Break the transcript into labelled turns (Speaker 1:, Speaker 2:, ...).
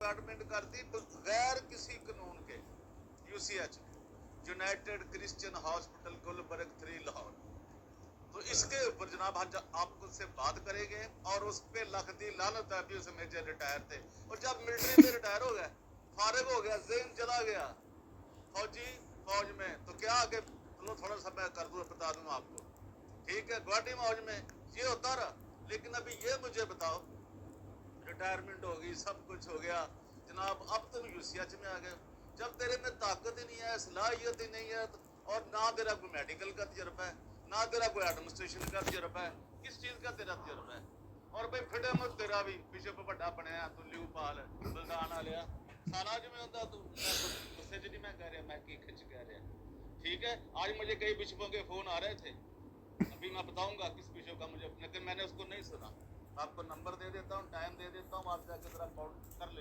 Speaker 1: Appointment कर दी बगैर किसी कानून के UCH United Christian Hospital Gulberg 3 Lahore. तो इसके ऊपर जनाब हम आपको से बात करेंगे और उस पे लख दी लानत है भी उस मेजर रिटायर थे और जब मिलिट्री में रिटायर हो गया फारिग हो गया ज़हन चला गया फौजी फौज में तो क्या आगे चलो थोड़ा सा मैं कर दूं बता दूं आपको ठीक है गुवाहाटी मौज में ये होता रहा लेकिन अभी ये मुझे बताओ रिटायरमेंट हो गई सब कुछ हो गया जनाब अब तुम यूसीएच में आ गए जब तेरे में ताकत ही नहीं है सलाहियत ही नहीं है और ना तेरा कोई मेडिकल का तजर्बा है ना तेरा कोई एडमिनिस्ट्रेशन का तजर्बा है किस चीज का तेरा तजर्बा है और भाई फिटे मत तेरा भी बिशप बड़ा बनया तू लिवपाल बलदान आ लिया सारा जिम्मे होता तू गुस्से च नहीं मैं कह रहा मैं की खिंच कह रहा ठीक है आज मुझे कई बिशपों के फोन आ रहे थे अभी मैं बताऊंगा किस बिशप का मुझे लेकिन मैंने उसको नहीं सुना आपको नंबर दे देता हूँ टाइम दे देता हूँ आप जाके जरा कर ले